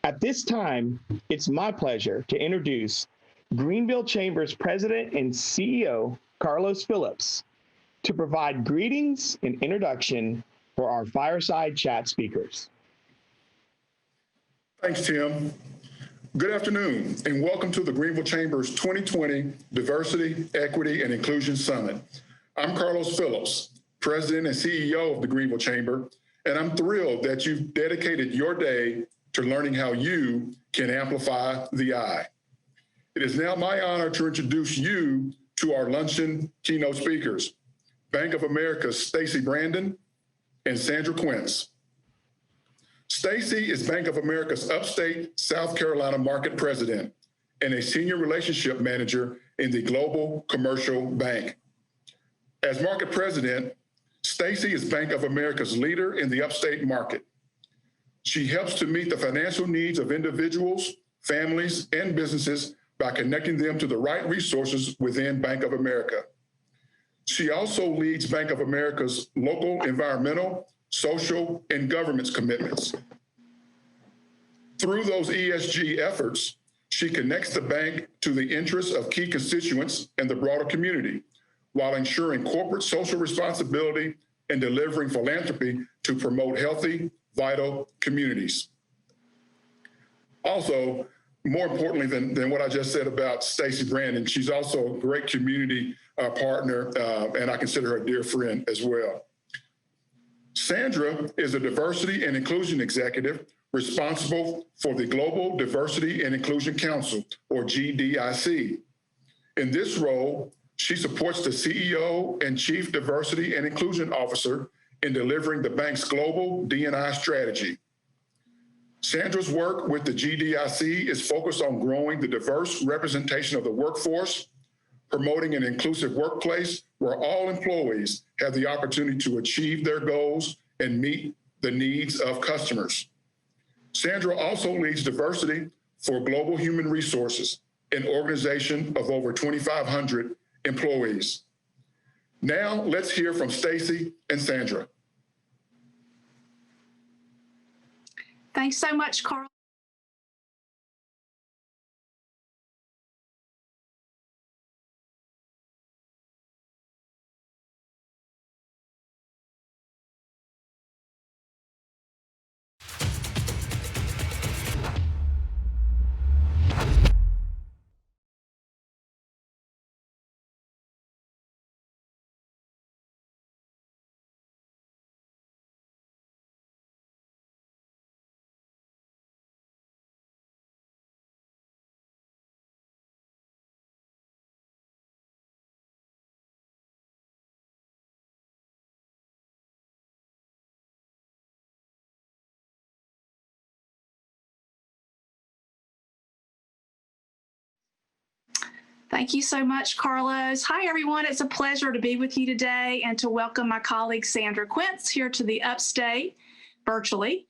At this time, it's my pleasure to introduce Greenville Chamber's President and CEO, Carlos Phillips, to provide greetings and introduction for our Fireside Chat speakers. Thanks, Tim. Good afternoon, and welcome to the Greenville Chamber's 2020 Diversity, Equity, and Inclusion Summit. I'm Carlos Phillips, President and CEO of the Greenville Chamber, and I'm thrilled that you've dedicated your day to learning how you can amplify the I. It is now my honor to introduce you to our luncheon keynote speakers, Bank of America's Stacy Brandon and Sandra Quince. Stacy is Bank of America's upstate South Carolina market president and a senior relationship manager in the Global Commercial Bank. As market president, Stacy is Bank of America's leader in the upstate market. She helps to meet the financial needs of individuals, families, and businesses by connecting them to the right resources within Bank of America. She also leads Bank of America's local environmental, social, and governance commitments. Through those ESG efforts, she connects the bank to the interests of key constituents and the broader community, while ensuring corporate social responsibility and delivering philanthropy to promote healthy, vital communities. Also, more importantly than what I just said about Stacy Brandon, she's also a great community partner, and I consider her a dear friend as well. Sandra is a diversity and inclusion executive responsible for the Global Diversity and Inclusion Council, or GDIC. In this role, she supports the CEO and Chief Diversity and Inclusion Officer in delivering the bank's global D&I strategy. Sandra's work with the GDIC is focused on growing the diverse representation of the workforce, promoting an inclusive workplace where all employees have the opportunity to achieve their goals and meet the needs of customers. Sandra also leads diversity for Global Human Resources, an organization of over 2,500 employees. Now let's hear from Stacy and Sandra. Thanks so much, Carl. Thank you so much, Carlos. Hi, everyone. It's a pleasure to be with you today and to welcome my colleague, Sandra Quince, here to the Upstate virtually.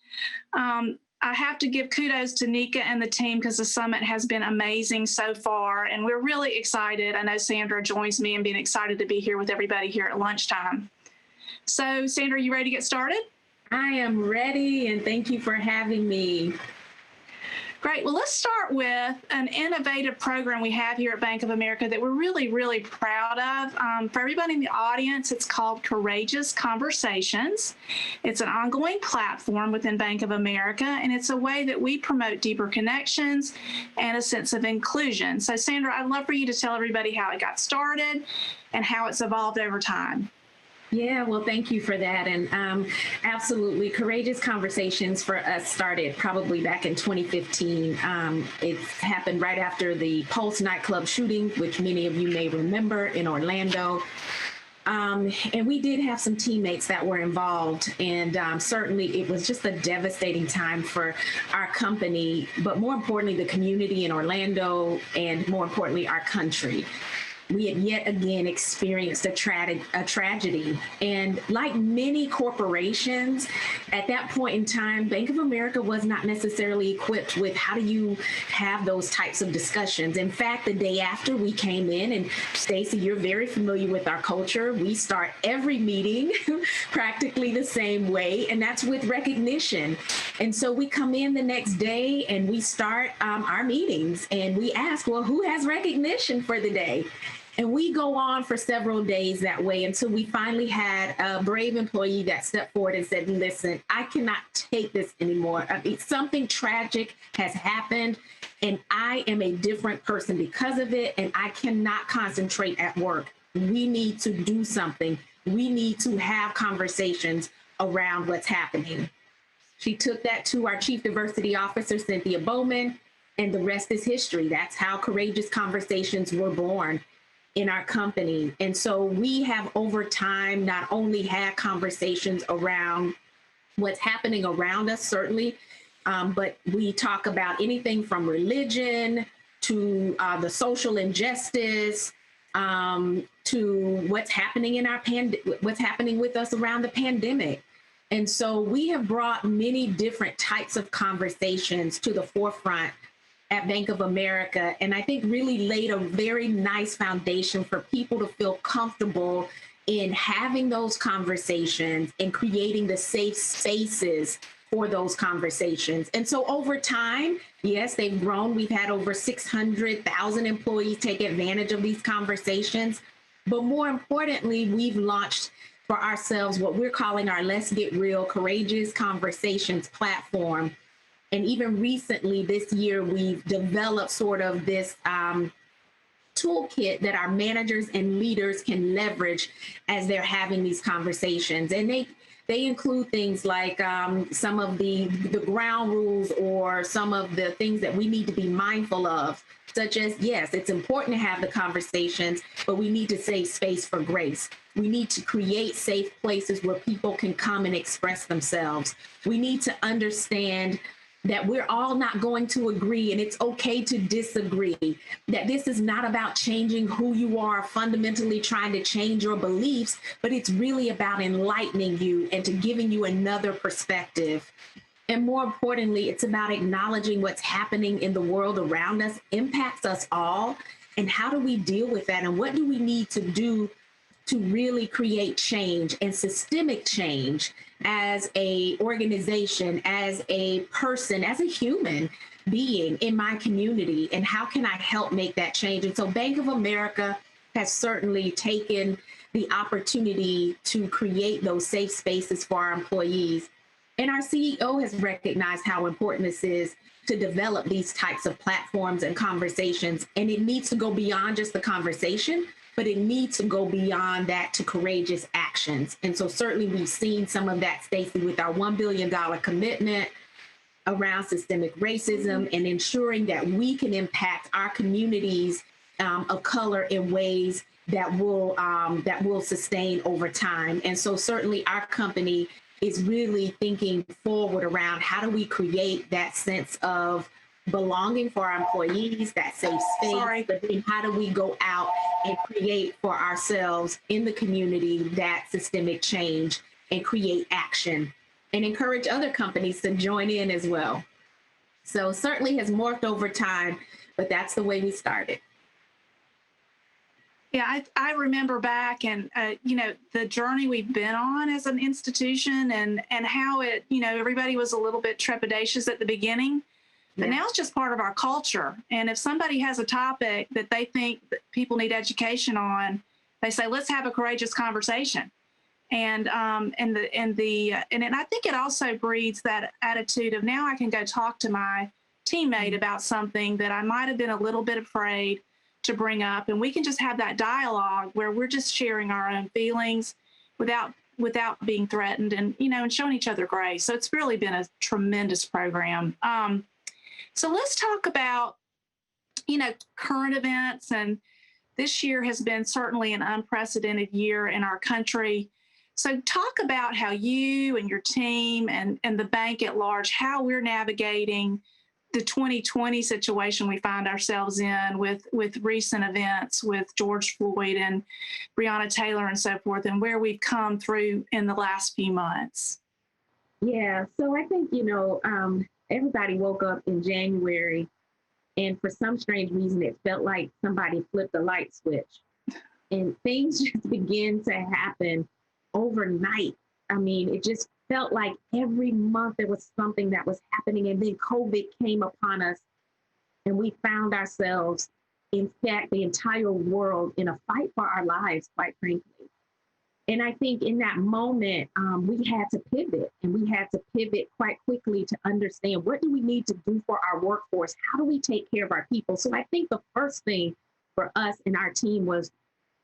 I have to give kudos to Nika and the team because the summit has been amazing so far, and we're really excited. I know Sandra joins me in being excited to be here with everybody here at lunchtime. So, Sandra, you ready to get started? I am ready, and thank you for having me. Great. Well, let's start with an innovative program we have here at Bank of America that we're really, really proud of. For everybody in the audience, it's called Courageous Conversations. It's an ongoing platform within Bank of America, and it's a way that we promote deeper connections and a sense of inclusion. So, Sandra, I'd love for you to tell everybody how it got started and how it's evolved over time. Yeah, well, thank you for that. And absolutely, Courageous Conversations for us started probably back in 2015. It happened right after the Pulse nightclub shooting, which many of you may remember, in Orlando. And we did have some teammates that were involved, and certainly it was just a devastating time for our company, but more importantly, the community in Orlando, and more importantly, our country. we had yet again experienced a tragedy. And like many corporations, at that point in time, Bank of America was not necessarily equipped with how do you have those types of discussions. In fact, the day after we came in, and Stacy, you're very familiar with our culture, we start every meeting practically the same way, and that's with recognition. And so we come in the next day and we start our meetings and we ask, well, who has recognition for the day? And we go on for several days that way until we finally had a brave employee that stepped forward and said, listen, I cannot take this anymore. I mean, something tragic has happened and I am a different person because of it, and I cannot concentrate at work. We need to do something. We need to have conversations around what's happening. She took that to our Chief Diversity Officer, Cynthia Bowman, and the rest is history. That's how Courageous Conversations were born in our company. And so we have over time not only had conversations around what's happening around us, certainly, but we talk about anything from religion to the social injustice, to what's happening in our what's happening with us around the pandemic. And so we have brought many different types of conversations to the forefront at Bank of America, and I think really laid a very nice foundation for people to feel comfortable in having those conversations and creating the safe spaces for those conversations. And so over time, yes, they've grown. We've had over 600,000 employees take advantage of these conversations. But more importantly, we've launched for ourselves what we're calling our Let's Get Real Courageous Conversations platform. And even recently this year, we've developed sort of this toolkit that our managers and leaders can leverage as they're having these conversations. And they include things like some of the ground rules or some of the things that we need to be mindful of, such as, yes, it's important to have the conversations, but we need to save space for grace. We need to create safe places where people can come and express themselves. We need to understand that we're all not going to agree, and it's okay to disagree, that this is not about changing who you are, fundamentally trying to change your beliefs, but it's really about enlightening you and to giving you another perspective. And more importantly, it's about acknowledging what's happening in the world around us impacts us all, and how do we deal with that, and what do we need to do to really create change and systemic change as a organization, as a person, as a human being in my community, and how can I help make that change? And so Bank of America has certainly taken the opportunity to create those safe spaces for our employees. And our CEO has recognized how important this is to develop these types of platforms and conversations. And it needs to go beyond just the conversation, but it needs to go beyond that to courageous actions. And so certainly we've seen some of that, Stacy, with our $1 billion commitment around systemic racism and ensuring that we can impact our communities of color in ways that will sustain over time. And so certainly our company is really thinking forward around how do we create that sense of belonging for our employees, that safe space, but then how do we go out and create for ourselves in the community that systemic change and create action and encourage other companies to join in as well. So certainly has morphed over time, but that's the way we started. Yeah, I remember back and, the journey we've been on as an institution and how it, everybody was a little bit trepidatious at the beginning. But now it's just part of our culture. And if somebody has a topic that they think that people need education on, they say, let's have a courageous conversation. And I think it also breeds that attitude of now I can go talk to my teammate about something that I might have been a little bit afraid to bring up. And we can just have that dialogue where we're just sharing our own feelings without being threatened and, and showing each other grace. So it's really been a tremendous program. So let's talk about, current events. And this year has been certainly an unprecedented year in our country. So talk about how you and your team and the bank at large, how we're navigating the 2020 situation we find ourselves in with recent events with George Floyd and Breonna Taylor and so forth, and where we've come through in the last few months? Yeah, so I think, everybody woke up in January, and for some strange reason, it felt like somebody flipped a light switch, and things just began to happen overnight. I mean, it just felt like every month there was something that was happening, and then COVID came upon us, and we found ourselves, in fact, the entire world in a fight for our lives, quite frankly. And I think in that moment, we had to pivot, and we had to pivot quite quickly to understand, what do we need to do for our workforce? How do we take care of our people? So I think the first thing for us and our team was,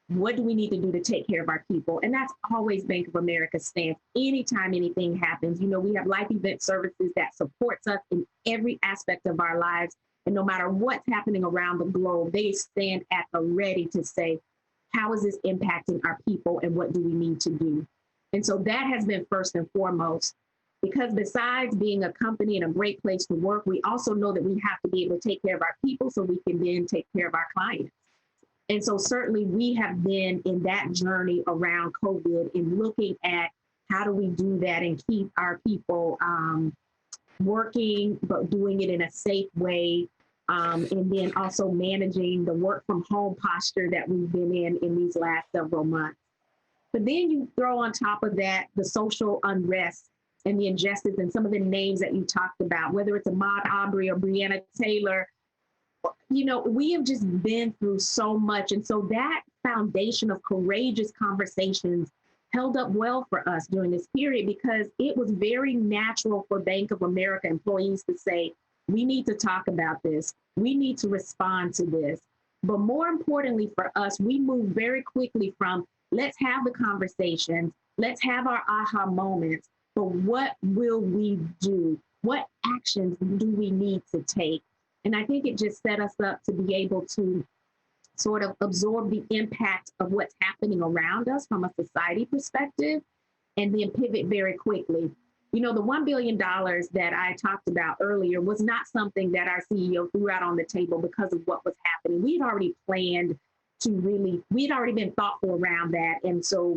what do we need to do to take care of our people? And that's always Bank of America's stance. Anytime anything happens, we have life event services that supports us in every aspect of our lives. And no matter what's happening around the globe, they stand at the ready to say, how is this impacting our people, and what do we need to do? And so that has been first and foremost, because besides being a company and a great place to work, we also know that we have to be able to take care of our people so we can then take care of our clients. And so certainly we have been in that journey around COVID and looking at how do we do that and keep our people working, but doing it in a safe way. And then also managing the work from home posture that we've been in these last several months. But then you throw on top of that the social unrest and the injustice and some of the names that you talked about, whether it's Ahmaud Arbery or Breonna Taylor. We have just been through so much. And so that foundation of courageous conversations held up well for us during this period, because it was very natural for Bank of America employees to say, we need to talk about this. We need to respond to this. But more importantly for us, we moved very quickly from, let's have the conversations, let's have our aha moments, but what will we do? What actions do we need to take? And I think it just set us up to be able to sort of absorb the impact of what's happening around us from a society perspective, and then pivot very quickly. The $1 billion that I talked about earlier was not something that our CEO threw out on the table because of what was happening. We'd already planned we'd already been thoughtful around that. And so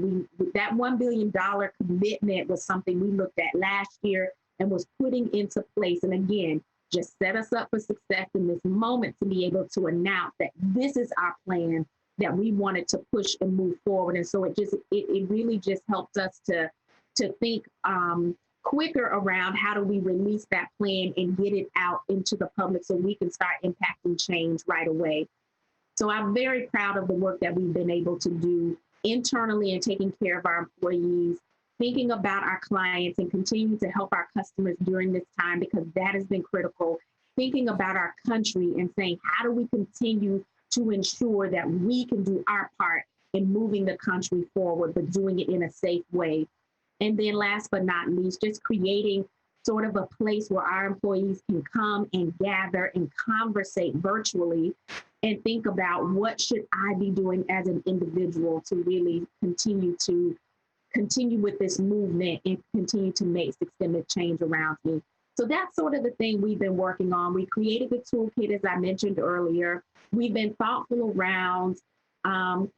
that $1 billion commitment was something we looked at last year and was putting into place. And again, just set us up for success in this moment to be able to announce that this is our plan that we wanted to push and move forward. And so it really just helped us to think quicker around how do we release that plan and get it out into the public so we can start impacting change right away. So I'm very proud of the work that we've been able to do internally and taking care of our employees, thinking about our clients and continuing to help our customers during this time, because that has been critical. Thinking about our country and saying, how do we continue to ensure that we can do our part in moving the country forward, but doing it in a safe way. And then last but not least, just creating sort of a place where our employees can come and gather and conversate virtually and think about, what should I be doing as an individual to really continue with this movement and continue to make systemic change around me. So that's sort of the thing we've been working on. We created the toolkit, as I mentioned earlier. We've been thoughtful around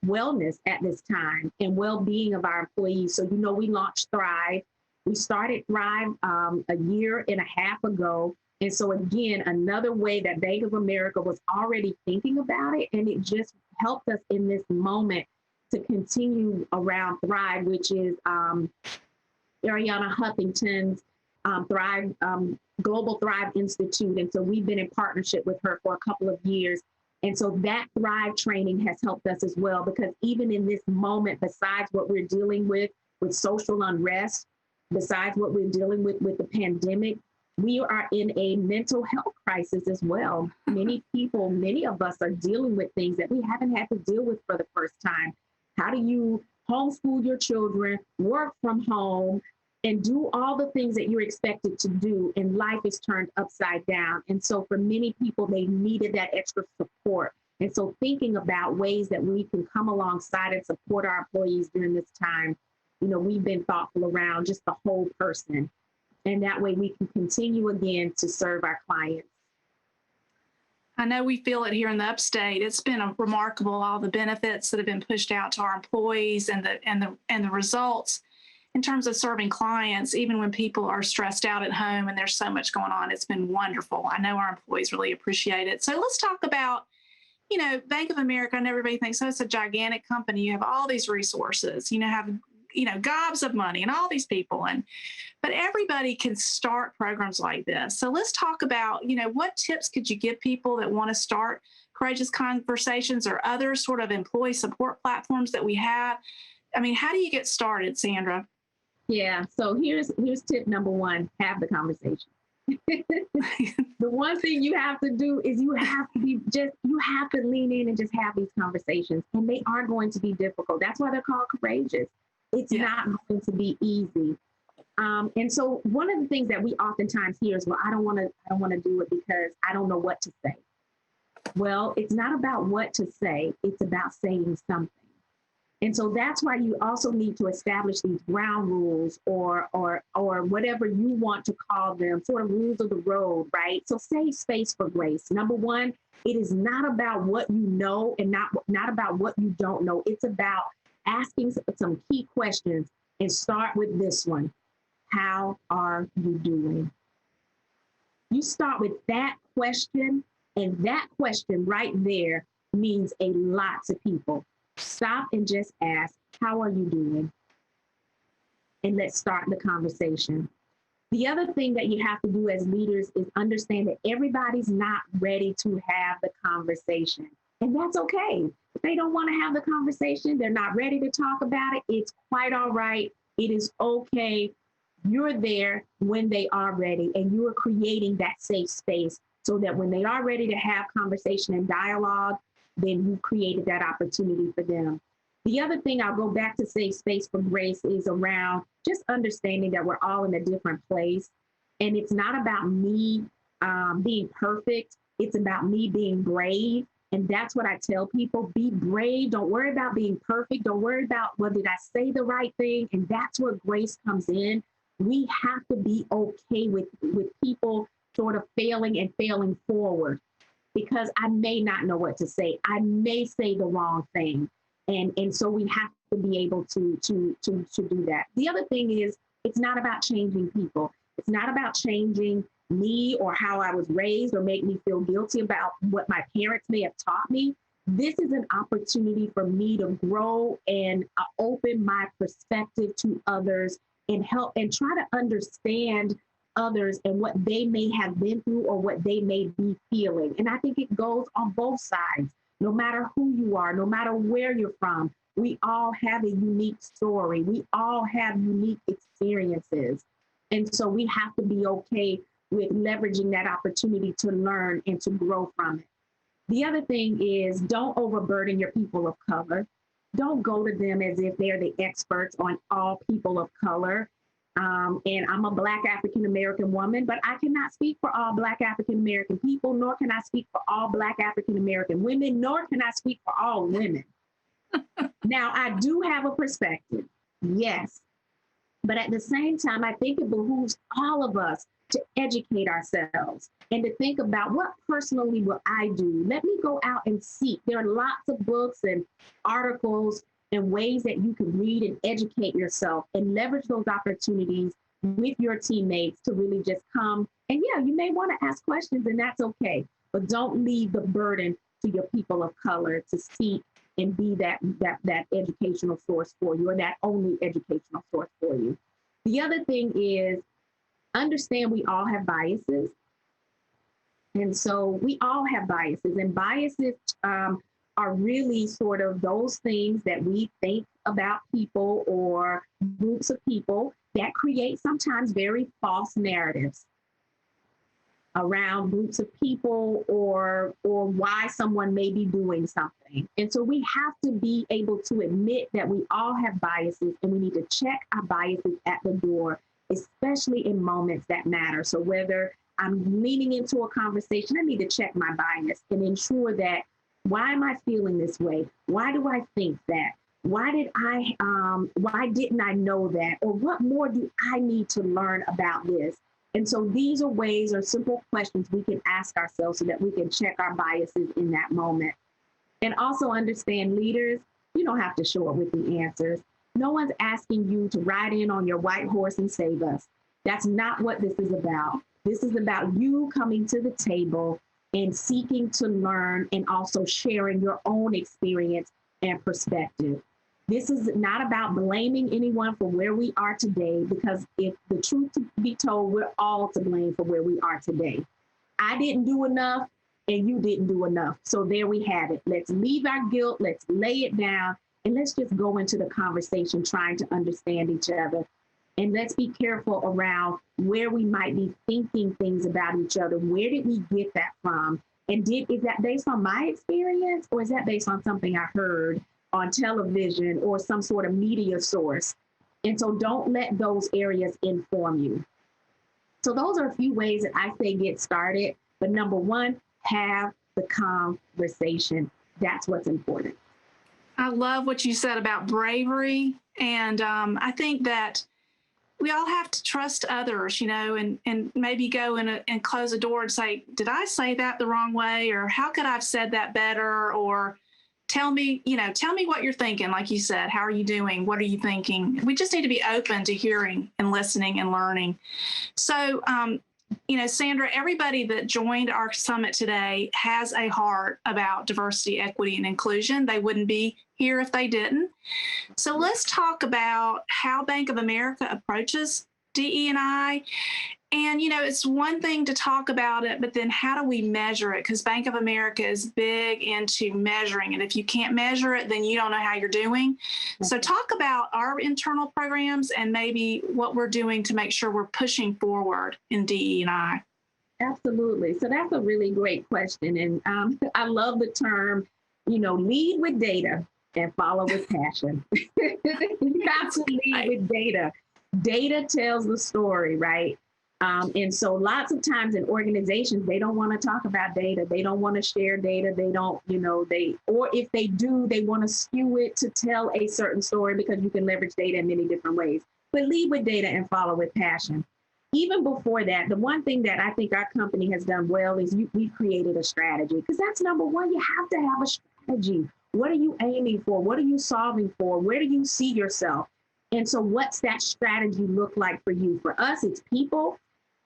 wellness at this time and well-being of our employees. So, we launched Thrive. We started Thrive a year and a half ago. And so again, another way that Bank of America was already thinking about it, and it just helped us in this moment to continue around Thrive, which is Ariana Huffington's Thrive Global Thrive Institute. And so we've been in partnership with her for a couple of years. And so that Thrive training has helped us as well, because even in this moment, besides what we're dealing with social unrest, besides what we're dealing with the pandemic, we are in a mental health crisis as well. Many of us are dealing with things that we haven't had to deal with for the first time. How do you homeschool your children, work from home, and do all the things that you're expected to do, and life is turned upside down? And so for many people, they needed that extra support. And so thinking about ways that we can come alongside and support our employees during this time, we've been thoughtful around just the whole person. And that way we can continue again to serve our clients. I know we feel it here in the upstate. It's been remarkable, all the benefits that have been pushed out to our employees and the results in terms of serving clients, even when people are stressed out at home and there's so much going on. It's been wonderful. I know our employees really appreciate it. So let's talk about, Bank of America, and everybody thinks, oh, it's a gigantic company. You have all these resources, have, gobs of money and all these people. But everybody can start programs like this. So let's talk about, what tips could you give people that want to start Courageous Conversations or other sort of employee support platforms that we have? I mean, how do you get started, Sandra? Yeah. So here's tip number one: have the conversation. The one thing you have to do is you have to lean in and just have these conversations, and they are going to be difficult. That's why they're called courageous. It's not going to be easy. And so one of the things that we oftentimes hear is, well, I don't want to do it because I don't know what to say. Well, it's not about what to say. It's about saying something. And so that's why you also need to establish these ground rules or whatever you want to call them, sort of rules of the road, right? So save space for grace. Number one, it is not about what you know and not about what you don't know. It's about asking some key questions, and start with this one. How are you doing? You start with that question, and that question right there means a lot to people. Stop and just ask, how are you doing? And let's start the conversation. The other thing that you have to do as leaders is understand that everybody's not ready to have the conversation. And that's okay. If they don't want to have the conversation, they're not ready to talk about it, it's quite all right. It is okay. You're there when they are ready, and you are creating that safe space so that when they are ready to have conversation and dialogue, then you've created that opportunity for them. The other thing, I'll go back to safe space for grace, is around just understanding that we're all in a different place. And it's not about me being perfect. It's about me being brave. And that's what I tell people: be brave. Don't worry about being perfect. Don't worry about, well, did I say the right thing? And that's where grace comes in. We have to be okay with people sort of failing forward, because I may not know what to say. I may say the wrong thing. And so we have to be able to do that. The other thing is, it's not about changing people. It's not about changing me or how I was raised or make me feel guilty about what my parents may have taught me. This is an opportunity for me to grow and open my perspective to others and help and try to understand others and what they may have been through or what they may be feeling. And I think it goes on both sides. No matter who you are, no matter where you're from, we all have a unique story. We all have unique experiences. And so we have to be okay with leveraging that opportunity to learn and to grow from it. The other thing is, don't overburden your people of color. Don't go to them as if they're the experts on all people of color. And I'm a Black African-American woman, but I cannot speak for all Black African-American people, nor can I speak for all Black African-American women, nor can I speak for all women. Now, I do have a perspective, yes. But at the same time, I think it behooves all of us to educate ourselves and to think about, what personally will I do? Let me go out and seek. There are lots of books and articles and ways that you can read and educate yourself and leverage those opportunities with your teammates to really just come. And yeah, you may want to ask questions, and that's okay, but don't leave the burden to your people of color to seek and be that educational source for you, or that only educational source for you. The other thing is, understand we all have biases. And so we all have biases, and biases are really sort of those things that we think about people or groups of people that create sometimes very false narratives around groups of people or why someone may be doing something. And so we have to be able to admit that we all have biases, and we need to check our biases at the door, especially in moments that matter. So whether I'm leaning into a conversation, I need to check my bias and ensure that, why am I feeling this way? Why do I think that? Why didn't I know that? Or what more do I need to learn about this? And so these are ways or simple questions we can ask ourselves so that we can check our biases in that moment. And also understand, leaders, you don't have to show up with the answers. No one's asking you to ride in on your white horse and save us. That's not what this is about. This is about you coming to the table and seeking to learn and also sharing your own experience and perspective. This is not about blaming anyone for where we are today, because if the truth to be told, we're all to blame for where we are today. I didn't do enough and you didn't do enough. So there we have it. Let's leave our guilt, let's lay it down, and let's just go into the conversation trying to understand each other. And let's be careful around where we might be thinking things about each other. Where did we get that from? And is that based on my experience, or is that based on something I heard on television or some sort of media source? And so don't let those areas inform you. So those are a few ways that I say get started. But number one, have the conversation. That's what's important. I love what you said about bravery. And I think that we all have to trust others, and maybe go and close a door and say, did I say that the wrong way? Or how could I have said that better? Or tell me what you're thinking. Like you said, how are you doing? What are you thinking? We just need to be open to hearing and listening and learning. So, Sandra, everybody that joined our summit today has a heart about diversity, equity, and inclusion. They wouldn't be here if they didn't. So let's talk about how Bank of America approaches DE&I. And, it's one thing to talk about it, but then how do we measure it? Because Bank of America is big into measuring it. If you can't measure it, then you don't know how you're doing. So talk about our internal programs and maybe what we're doing to make sure we're pushing forward in DE&I. Absolutely. So that's a really great question. And I love the term, lead with data and follow with passion. You got to lead with data. Data tells the story, right? And so lots of times in organizations, they don't want to talk about data. They don't want to share data. They don't, or if they do, they want to skew it to tell a certain story, because you can leverage data in many different ways. But lead with data and follow with passion. Even before that, the one thing that I think our company has done well is we've created a strategy, because that's number one. You have to have a strategy. What are you aiming for? What are you solving for? Where do you see yourself? And so what's that strategy look like for you? For us, it's people.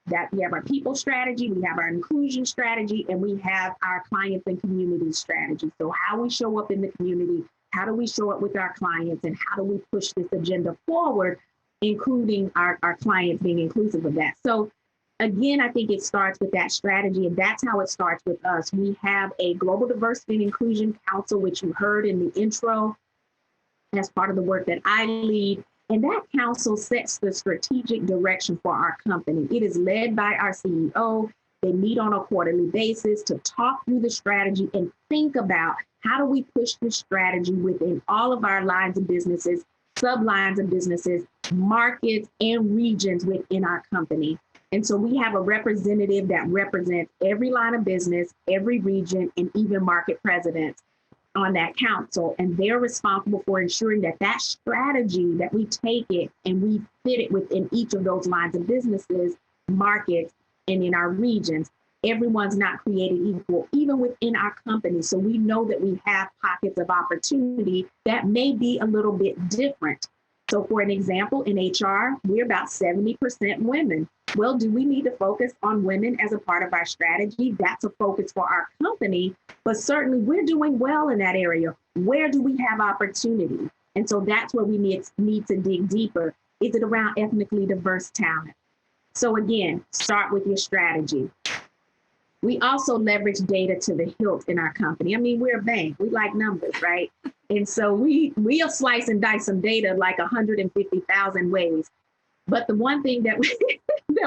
That we have our people strategy, we have our inclusion strategy, and we have our clients and community strategy. So how we show up in the community, how do we show up with our clients, and how do we push this agenda forward, including our clients being inclusive of that. So again, I think it starts with that strategy, and that's how it starts with us. We have a Global Diversity and Inclusion Council, which you heard in the intro, as part of the work that I lead. And that council sets the strategic direction for our company. It is led by our CEO. They meet on a quarterly basis to talk through the strategy and think about how do we push this strategy within all of our lines of businesses, sub-lines of businesses, markets, and regions within our company. And so we have a representative that represents every line of business, every region, and even market presidents on that council, and they're responsible for ensuring that that strategy, that we take it and we fit it within each of those lines of businesses, markets, and in our regions. Everyone's not created equal, even within our company. So we know that we have pockets of opportunity that may be a little bit different. So for an example, in HR, we're about 70% women. Well, do we need to focus on women as a part of our strategy? That's a focus for our company, but certainly we're doing well in that area. Where do we have opportunity? And so that's where we need to dig deeper. Is it around ethnically diverse talent? So again, start with your strategy. We also leverage data to the hilt in our company. I mean, we're a bank. We like numbers, right? And so we'll slice and dice some data like 150,000 ways. But the one thing that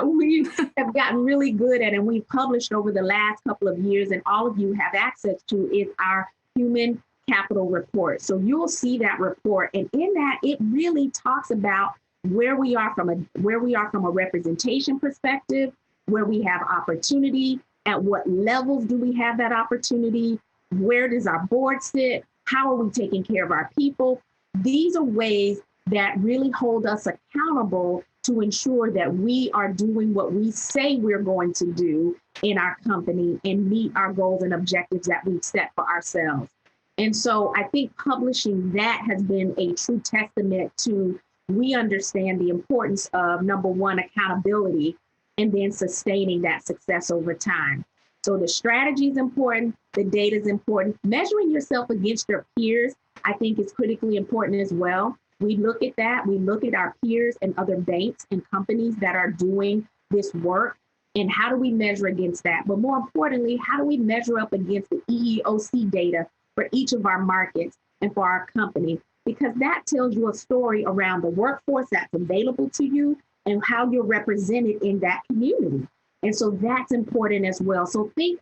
we have gotten really good at, and we've published over the last couple of years, and all of you have access to, is our human capital report. So you'll see that report, and in that, it really talks about where we are from a representation perspective, where we have opportunity, at what levels do we have that opportunity, where does our board sit, how are we taking care of our people. These are ways that really hold us accountable to ensure that we are doing what we say we're going to do in our company and meet our goals and objectives that we've set for ourselves. And so I think publishing that has been a true testament to we understand the importance of, number one, accountability, and then sustaining that success over time. So the strategy is important, the data is important. Measuring yourself against your peers, I think, is critically important as well. We look at that. We look at our peers and other banks and companies that are doing this work. And how do we measure against that? But more importantly, how do we measure up against the EEOC data for each of our markets and for our company? Because that tells you a story around the workforce that's available to you and how you're represented in that community. And so that's important as well. So think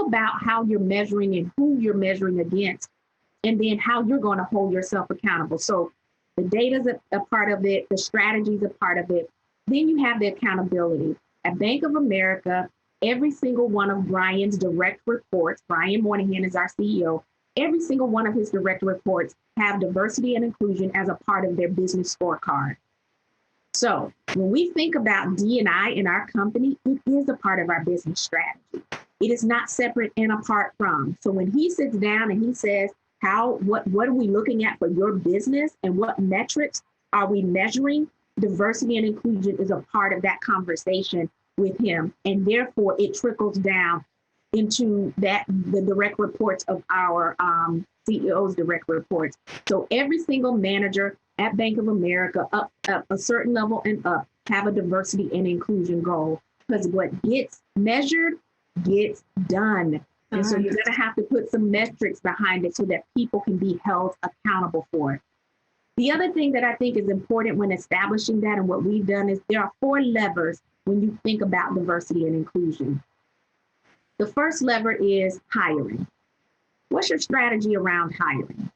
about how you're measuring and who you're measuring against, and then how you're going to hold yourself accountable. So the data is a part of it, the strategy is a part of it. Then you have the accountability. At Bank of America, every single one of Brian's direct reports, Brian Moynihan is our CEO, every single one of his direct reports have diversity and inclusion as a part of their business scorecard. So when we think about D&I in our company, it is a part of our business strategy. It is not separate and apart from. So when he sits down and he says, what are we looking at for your business and what metrics are we measuring? Diversity and inclusion is a part of that conversation with him. And therefore it trickles down into the direct reports of our CEO's direct reports. So every single manager at Bank of America up a certain level and up have a diversity and inclusion goal, because what gets measured gets done. And so you're going to have to put some metrics behind it so that people can be held accountable for it. The other thing that I think is important when establishing that, and what we've done, is there are 4 levers when you think about diversity and inclusion. The first lever is hiring. What's your strategy around hiring?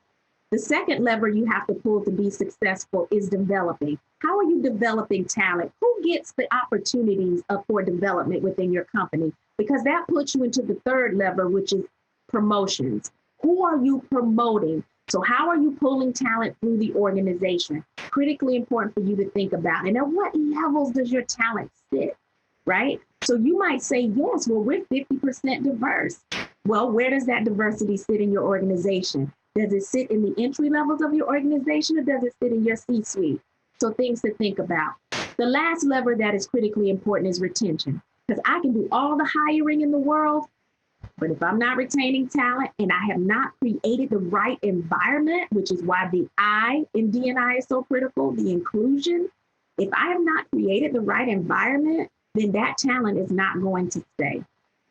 The second lever you have to pull to be successful is developing. How are you developing talent? Who gets the opportunities for development within your company? Because that puts you into the third lever, which is promotions. Who are you promoting? So how are you pulling talent through the organization? Critically important for you to think about. And at what levels does your talent sit, right? So you might say, yes, well, we're 50% diverse. Well, where does that diversity sit in your organization? Does it sit in the entry levels of your organization, or does it sit in your C-suite? So things to think about. The last lever that is critically important is retention, because I can do all the hiring in the world, but if I'm not retaining talent and I have not created the right environment, which is why the I in D&I is so critical, the inclusion, if I have not created the right environment, then that talent is not going to stay.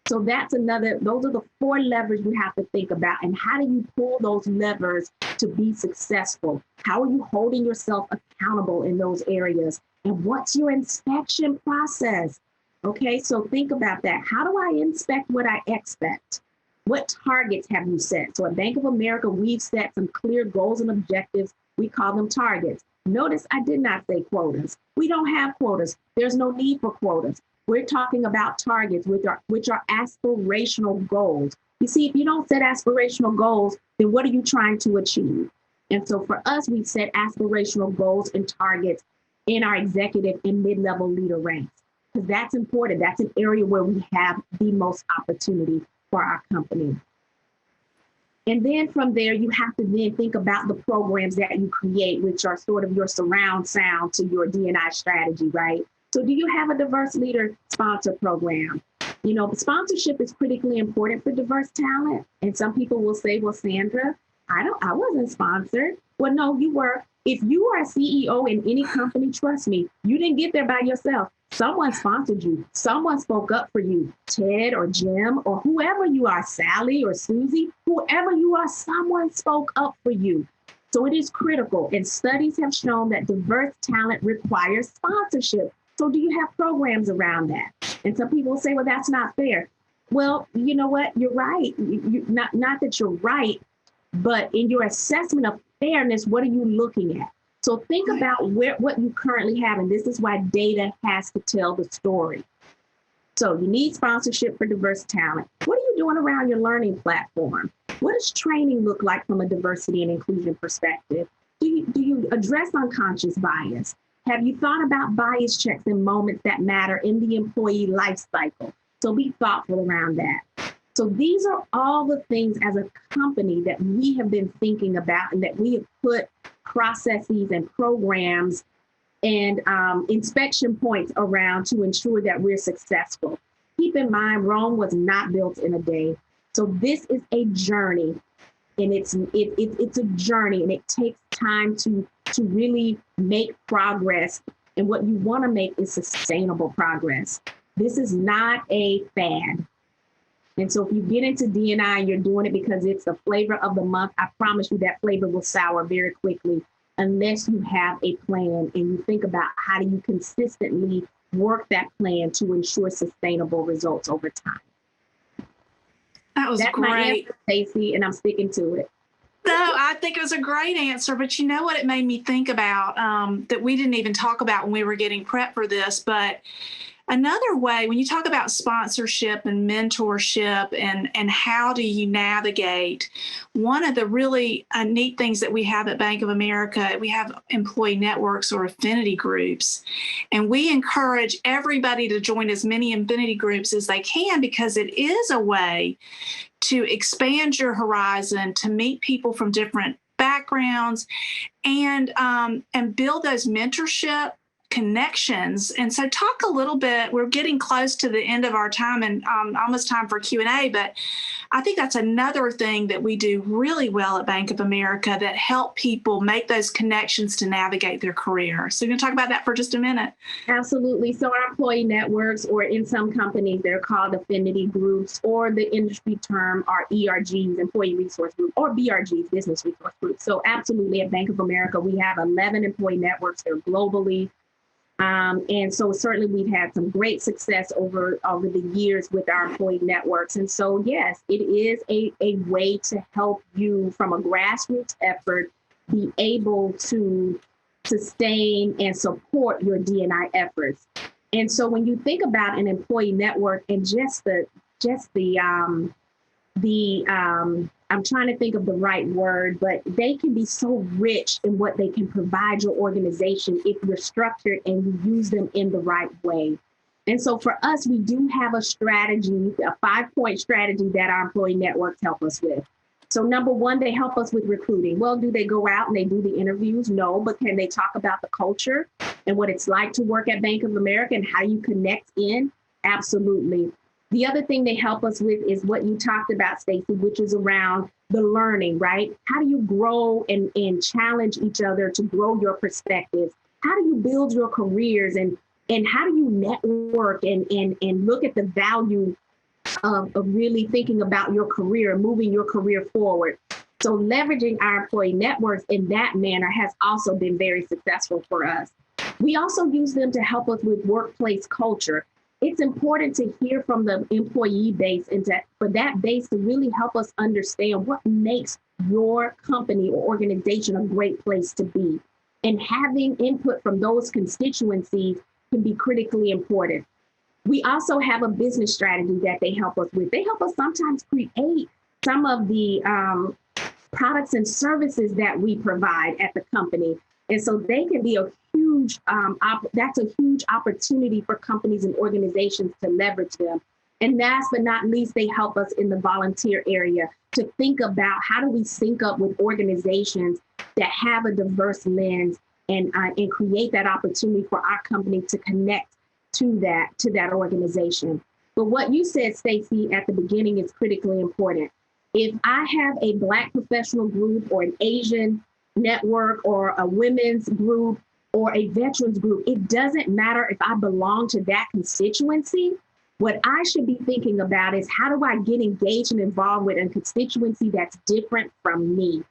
So those are the 4 levers you have to think about. And how do you pull those levers to be successful? How are you holding yourself accountable in those areas? And what's your inspection process? Okay, so think about that. How do I inspect what I expect? What targets have you set? So at Bank of America, we've set some clear goals and objectives. We call them targets. Notice I did not say quotas. We don't have quotas. There's no need for quotas. We're talking about targets, which are aspirational goals. You see, if you don't set aspirational goals, then what are you trying to achieve? And so for us, we've set aspirational goals and targets in our executive and mid-level leader ranks, because that's important. That's an area where we have the most opportunity for our company. And then from there, you have to then think about the programs that you create, which are sort of your surround sound to your D&I strategy, right? So do you have a diverse leader sponsor program? You know, sponsorship is critically important for diverse talent. And some people will say, well, Sandra, I wasn't sponsored. Well, no, you were. If you are a CEO in any company, trust me, you didn't get there by yourself. Someone sponsored you. Someone spoke up for you. Ted or Jim or whoever you are, Sally or Susie, whoever you are, someone spoke up for you. So it is critical. And studies have shown that diverse talent requires sponsorship. So do you have programs around that? And some people say, well, that's not fair. Well, you know what? You're right. Not that you're right, but in your assessment of fairness, what are you looking at? So think about what you currently have. And this is why data has to tell the story. So you need sponsorship for diverse talent. What are you doing around your learning platform? What does training look like from a diversity and inclusion perspective? Do you address unconscious bias? Have you thought about bias checks in moments that matter in the employee life cycle? So be thoughtful around that. So these are all the things as a company that we have been thinking about and that we have put processes and programs and inspection points around to ensure that we're successful. Keep in mind, Rome was not built in a day. So this is a journey, and it's a journey, and it takes time to really make progress. And what you want to make is sustainable progress. This is not a fad. And so if you get into D&I and you're doing it because it's the flavor of the month, I promise you that flavor will sour very quickly unless you have a plan and you think about how do you consistently work that plan to ensure sustainable results over time. That's great. My answer, Stacy, and I'm sticking to it. No, I think it was a great answer, but you know what it made me think about that we didn't even talk about when we were getting prepped for this, but another way, when you talk about sponsorship and mentorship and how do you navigate, one of the really neat things that we have at Bank of America, we have employee networks or affinity groups, and we encourage everybody to join as many affinity groups as they can because it is a way to expand your horizon, to meet people from different backgrounds, and build those mentorship connections. And so talk a little bit, we're getting close to the end of our time and almost time for Q&A, but I think that's another thing that we do really well at Bank of America that help people make those connections to navigate their career. So you're going to talk about that for just a minute. Absolutely. So our employee networks, or in some companies, they're called affinity groups, or the industry term are ERGs, employee resource group, or BRGs, business resource groups. So absolutely at Bank of America, we have 11 employee networks. They're globally. And so certainly we've had some great success over the years with our employee networks. And so, yes, it is a way to help you from a grassroots effort be able to sustain and support your D&I efforts. And so when you think about an employee network and I'm trying to think of the right word, but they can be so rich in what they can provide your organization if you're structured and you use them in the right way. And so for us, we do have a strategy, a 5-point strategy that our employee networks help us with. So number one, they help us with recruiting. Well, do they go out and they do the interviews? No, but can they talk about the culture and what it's like to work at Bank of America and how you connect in? Absolutely. The other thing they help us with is what you talked about, Stacy, which is around the learning, right? How do you grow and challenge each other to grow your perspectives? How do you build your careers and how do you network and look at the value of really thinking about your career and moving your career forward? So leveraging our employee networks in that manner has also been very successful for us. We also use them to help us with workplace culture. It's important to hear from the employee base and for that base to really help us understand what makes your company or organization a great place to be. And having input from those constituencies can be critically important. We also have a business strategy that they help us with. They help us sometimes create some of the products and services that we provide at the company. And so they can be a huge, that's a huge opportunity for companies and organizations to leverage them. And last but not least, they help us in the volunteer area to think about how do we sync up with organizations that have a diverse lens and create that opportunity for our company to connect to that organization. But what you said, Stacy, at the beginning is critically important. If I have a Black professional group or an Asian network or a women's group or a veterans group, it doesn't matter if I belong to that constituency. What I should be thinking about is how do I get engaged and involved with a constituency that's different from me?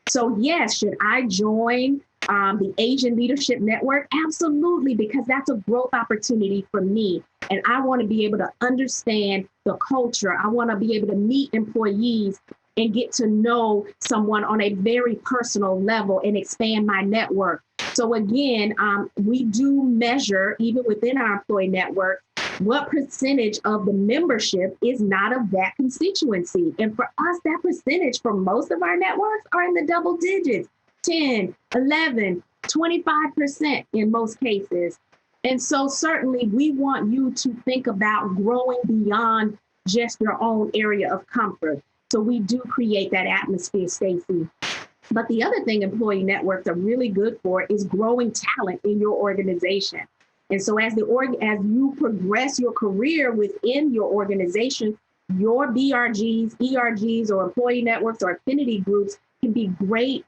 So yes, should I join the Asian Leadership Network? Absolutely, because that's a growth opportunity for me. And I want to be able to understand the culture. I want to be able to meet employees and get to know someone on a very personal level and expand my network. So again, we do measure, even within our employee network, what percentage of the membership is not of that constituency. And for us, that percentage for most of our networks are in the double digits, 10, 11, 25% in most cases. And so certainly we want you to think about growing beyond just your own area of comfort. So we do create that atmosphere, Stacy. But the other thing employee networks are really good for is growing talent in your organization. And so as you progress your career within your organization, your BRGs, ERGs, or employee networks or affinity groups can be great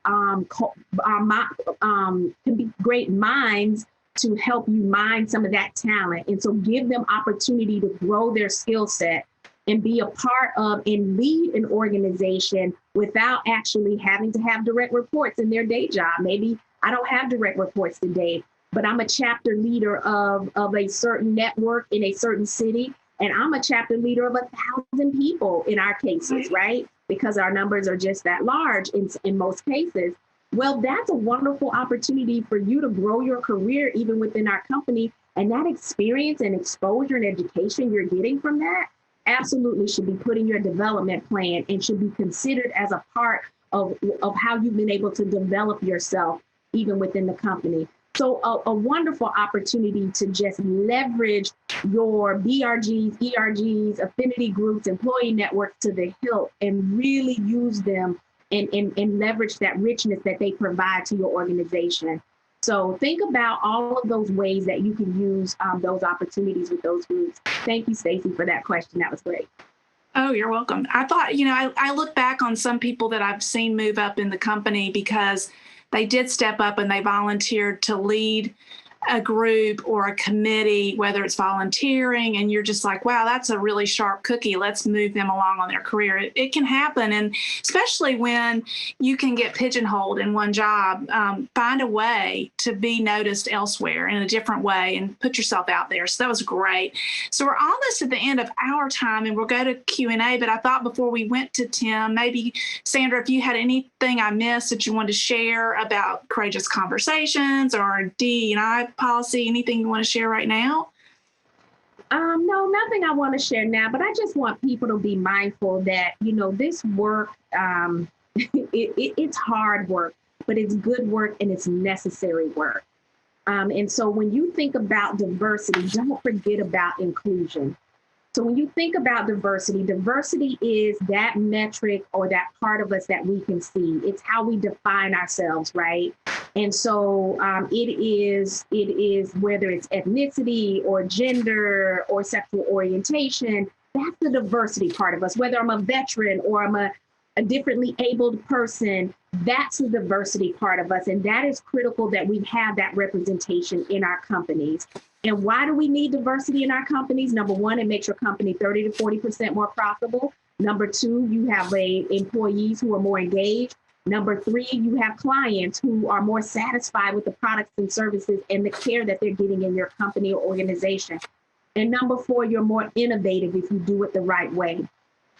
great minds to help you mine some of that talent. And so give them opportunity to grow their skill set and be a part of and lead an organization without actually having to have direct reports in their day job. Maybe I don't have direct reports today, but I'm a chapter leader of a certain network in a certain city, and I'm a chapter leader of 1,000 people in our cases, right? Because our numbers are just that large in most cases. Well, that's a wonderful opportunity for you to grow your career even within our company. And that experience and exposure and education you're getting from that absolutely should be put in your development plan and should be considered as a part of how you've been able to develop yourself even within the company. So a wonderful opportunity to just leverage your BRGs, ERGs, affinity groups, employee networks to the hilt and really use them and leverage that richness that they provide to your organization. So think about all of those ways that you can use those opportunities with those groups. Thank you, Stacy, for that question. That was great. Oh, you're welcome. I thought, I look back on some people that I've seen move up in the company because they did step up and they volunteered to lead a group or a committee, whether it's volunteering, and you're just like, wow, that's a really sharp cookie. Let's move them along on their career. It can happen. And especially when you can get pigeonholed in one job, find a way to be noticed elsewhere in a different way and put yourself out there. So that was great. So we're almost at the end of our time and we'll go to Q&A, but I thought before we went to Tim, maybe Sandra, if you had anything I missed that you wanted to share about courageous conversations or DEI policy, anything you want to share right now? No, nothing I want to share now, but I just want people to be mindful that, this work, it's hard work, but it's good work and it's necessary work. And so when you think about diversity, don't forget about inclusion. So when you think about diversity is that metric or that part of us that we can see. It's how we define ourselves, right? And so it is whether it's ethnicity or gender or sexual orientation, that's the diversity part of us. Whether I'm a veteran or I'm a differently abled person, that's the diversity part of us. And that is critical that we have that representation in our companies. And why do we need diversity in our companies? Number one, it makes your company 30 to 40% more profitable. Number two, you have employees who are more engaged. Number three, you have clients who are more satisfied with the products and services and the care that they're getting in your company or organization. And number four, you're more innovative if you do it the right way.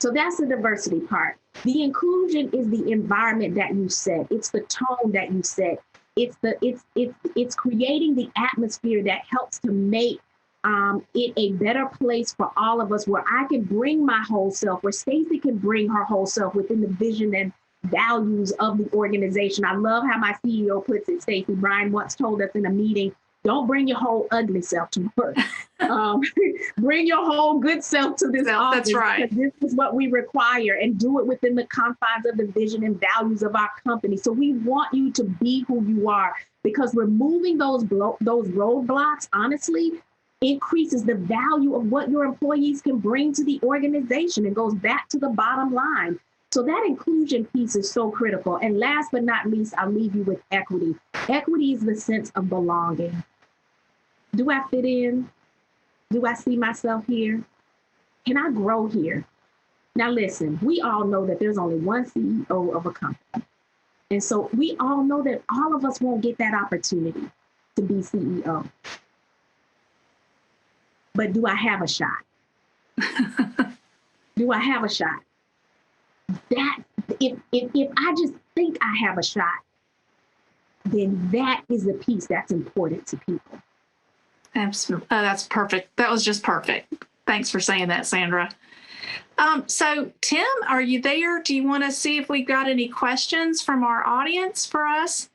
So that's the diversity part. The inclusion is the environment that you set. It's the tone that you set. It's creating the atmosphere that helps to make it a better place for all of us, where I can bring my whole self, where Stacy can bring her whole self within the vision and values of the organization. I love how my CEO puts it. Stacy Brandon once told us in a meeting, don't bring your whole ugly self to work. Bring your whole good self to this office. That's right. This is what we require, and do it within the confines of the vision and values of our company. So we want you to be who you are, because removing those roadblocks, honestly, increases the value of what your employees can bring to the organization. It goes back to the bottom line. So that inclusion piece is so critical. And last but not least, I'll leave you with equity. Equity is the sense of belonging. Do I fit in? Do I see myself here? Can I grow here? Now, listen, we all know that there's only one CEO of a company. And so we all know that all of us won't get that opportunity to be CEO. But do I have a shot? Do I have a shot? That if I just think I have a shot, then that is the piece that's important to people. Absolutely. Oh, that's perfect. That was just perfect. Thanks for saying that, Sandra. So Tim, are you there? Do you want to see if we've got any questions from our audience for us?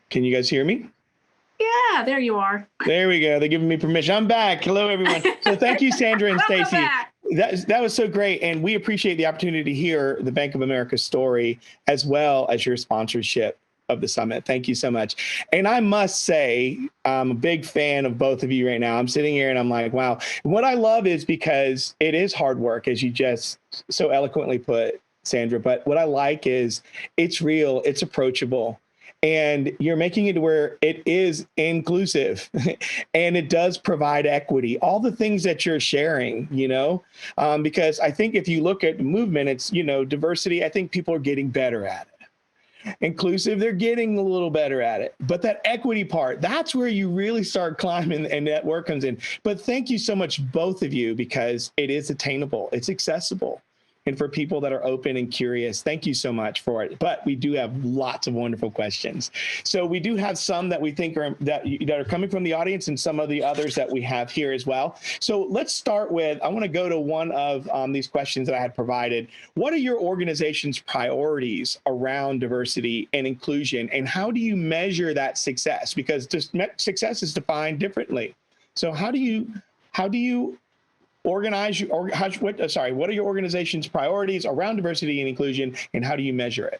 Can you guys hear me? Yeah, there you are. There we go. They're giving me permission. I'm back. Hello, everyone. So thank you, Sandra and Welcome Stacy. back. That was so great. And we appreciate the opportunity to hear the Bank of America story, as well as your sponsorship of the summit. Thank you so much. And I must say, I'm a big fan of both of you right now. I'm sitting here and I'm like, wow. What I love is because it is hard work, as you just so eloquently put, Sandra. But what I like is it's real, it's approachable. And you're making it where it is inclusive and it does provide equity, all the things that you're sharing, because I think if you look at the movement, it's, diversity, I think people are getting better at it. Inclusive, they're getting a little better at it. But that equity part, that's where you really start climbing and that work comes in. But thank you so much, both of you, because it is attainable. It's accessible. And for people that are open and curious, thank you so much for it. But we do have lots of wonderful questions. So we do have some that we think that are coming from the audience and some of the others that we have here as well. So let's start with, I want to go to one of these questions that I had provided. What are your organization's priorities around diversity and inclusion? And how do you measure that success? Because success is defined differently. So how do you organize what are your organization's priorities around diversity and inclusion, and how do you measure it?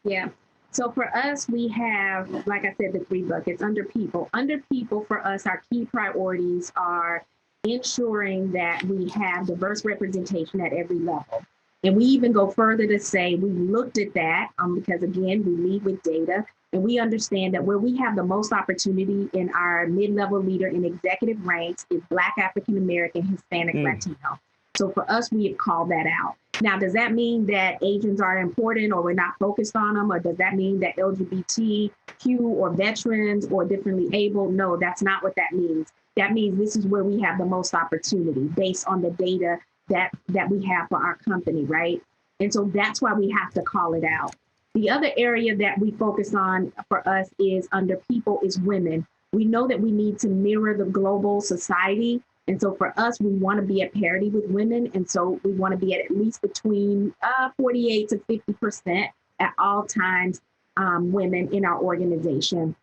Yeah. So for us, we have, like I said, the 3 buckets under people. Under people, for us, our key priorities are ensuring that we have diverse representation at every level. And we even go further to say we looked at that because, again, we lead with data. And we understand that where we have the most opportunity in our mid-level leader and executive ranks is Black, African American, Hispanic, Latino. So for us, we have called that out. Now, does that mean that Asians are important or we're not focused on them? Or does that mean that LGBTQ or veterans or differently able? No, that's not what that means. That means this is where we have the most opportunity based on the data that we have for our company, right? And so that's why we have to call it out. The other area that we focus on for us is under people is women. We know that we need to mirror the global society. And so for us, we want to be at parity with women. And so we want to be at least between 48 to 50% at all times women in our organization.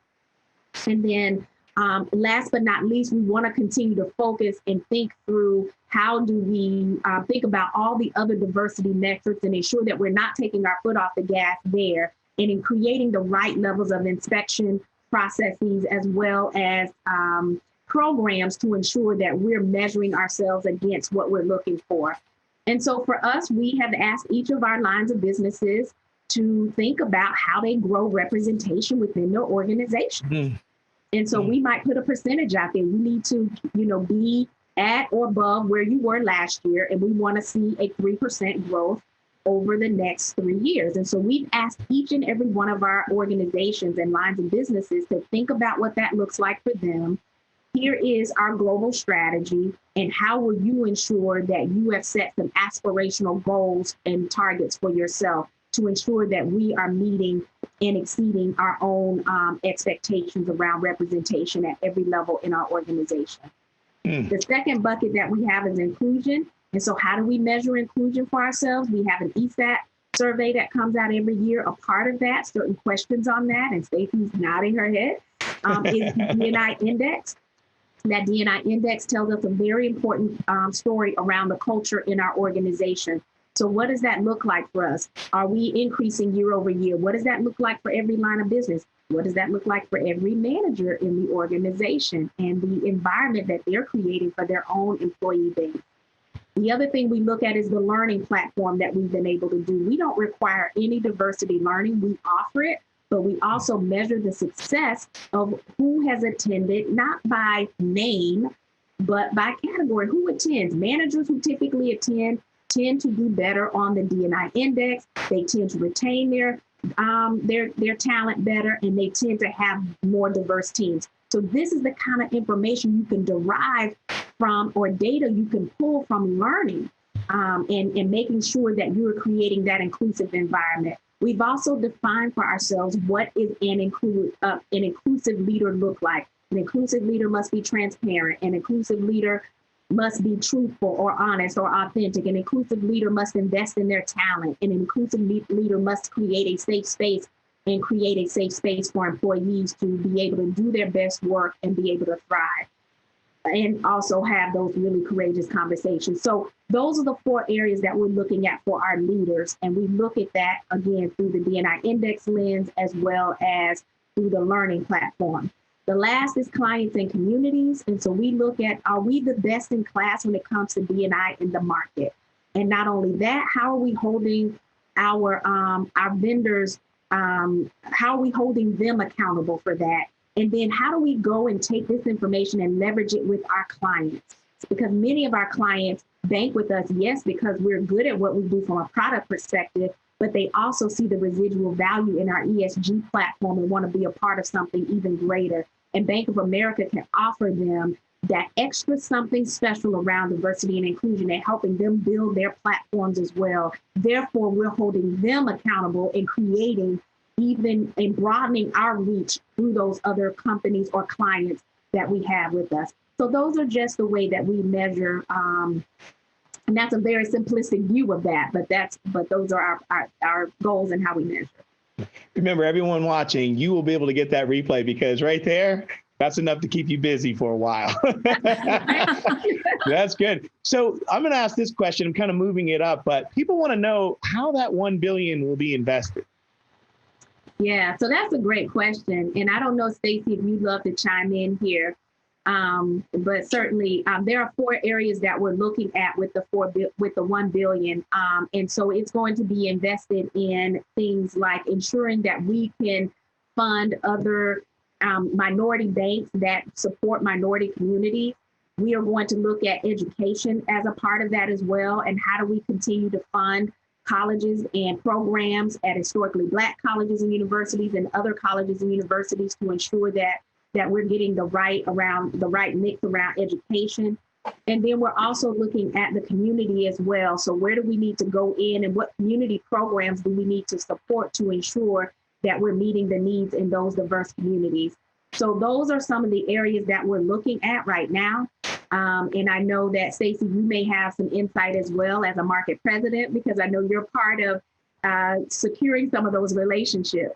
And then last but not least, we want to continue to focus and think through how do we think about all the other diversity metrics and ensure that we're not taking our foot off the gas there, and in creating the right levels of inspection processes as well as programs to ensure that we're measuring ourselves against what we're looking for. And so for us, we have asked each of our lines of businesses to think about how they grow representation within their organization. And so we might put a percentage out there. You need to, be at or above where you were last year. And we want to see a 3% growth over the next 3 years. And so we've asked each and every one of our organizations and lines of businesses to think about what that looks like for them. Here is our global strategy, and how will you ensure that you have set some aspirational goals and targets for yourself to ensure that we are meeting and exceeding our own expectations around representation at every level in our organization. The second bucket that we have is inclusion. And so how do we measure inclusion for ourselves? We have an ESAT survey that comes out every year. A part of that, certain questions on that, and Stacy's nodding her head, is the D&I index. That D&I index tells us a very important story around the culture in our organization. So what does that look like for us? Are we increasing year over year? What does that look like for every line of business? What does that look like for every manager in the organization and the environment that they're creating for their own employee base? The other thing we look at is the learning platform that we've been able to do. We don't require any diversity learning. We offer it, but we also measure the success of who has attended, not by name, but by category. Who attends? Managers who typically attend tend to do better on the D&I index. They tend to retain their talent better, and they tend to have more diverse teams. So this is the kind of information you can derive from, or data you can pull from learning and making sure that you're creating that inclusive environment. We've also defined for ourselves what is an inclusive leader look like. An inclusive leader must be transparent. An inclusive leader must be truthful or honest or authentic. An inclusive leader must invest in their talent. An inclusive leader must create a safe space and create a safe space for employees to be able to do their best work and be able to thrive, and also have those really courageous conversations. So those are the 4 areas that we're looking at for our leaders. And we look at that, again, through the D&I index lens, as well as through the learning platform. The last is clients and communities. And so we look at, are we the best in class when it comes to D&I in the market? And not only that, how are we holding our vendors, how are we holding them accountable for that? And then how do we go and take this information and leverage it with our clients? Because many of our clients bank with us, yes, because we're good at what we do from a product perspective, but they also see the residual value in our ESG platform and want to be a part of something even greater. And Bank of America can offer them that extra something special around diversity and inclusion and helping them build their platforms as well. Therefore, we're holding them accountable and creating even and broadening our reach through those other companies or clients that we have with us. So those are just the way that we measure. And that's a very simplistic view of that, but those are our goals and how we measure. Remember, everyone watching, you will be able to get that replay because right there, that's enough to keep you busy for a while. That's good. So I'm going to ask this question. I'm kind of moving it up, but people want to know how that $1 billion will be invested. Yeah, so that's a great question. And I don't know, Stacy, if you'd love to chime in here. But certainly there are 4 areas that we're looking at with the $1 billion. And so it's going to be invested in things like ensuring that we can fund other minority banks that support minority communities. We are going to look at education as a part of that as well. And how do we continue to fund colleges and programs at historically Black colleges and universities and other colleges and universities to ensure that we're getting the right mix around education. And then we're also looking at the community as well. So where do we need to go in and what community programs do we need to support to ensure that we're meeting the needs in those diverse communities? So those are some of the areas that we're looking at right now. And I know that, Stacy, you may have some insight as well as a market president, because I know you're part of securing some of those relationships.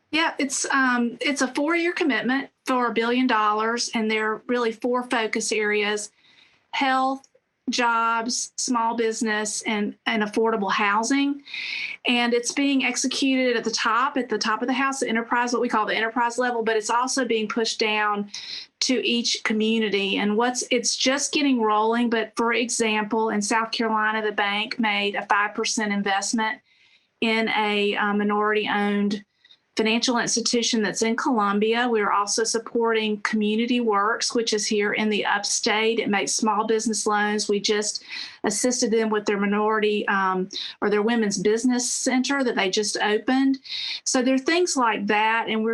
Yeah, it's a 4-year commitment for $1 billion, and there are really 4 focus areas: health, jobs, small business, and affordable housing. And it's being executed at the top of the house, the enterprise, what we call the enterprise level, but it's also being pushed down to each community. And it's just getting rolling. But for example, in South Carolina, the bank made a 5% investment in a minority-owned financial institution that's in Columbia. We're also supporting Community Works, which is here in the upstate. It makes small business loans. We just assisted them with their minority or their women's business center that they just opened. So there are things like that, and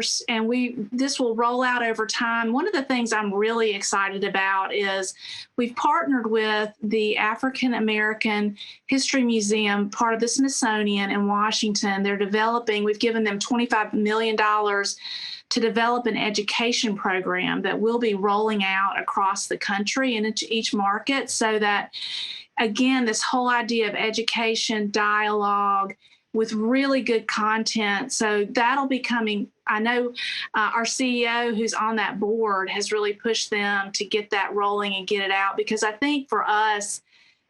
this will roll out over time. One of the things I'm really excited about is we've partnered with the African American History Museum, part of the Smithsonian in Washington. We've given them $25 million to develop an education program that will be rolling out across the country and into each market, so that, again, this whole idea of education, dialogue with really good content. So that'll be coming. I know our CEO, who's on that board, has really pushed them to get that rolling and get it out, because I think for us,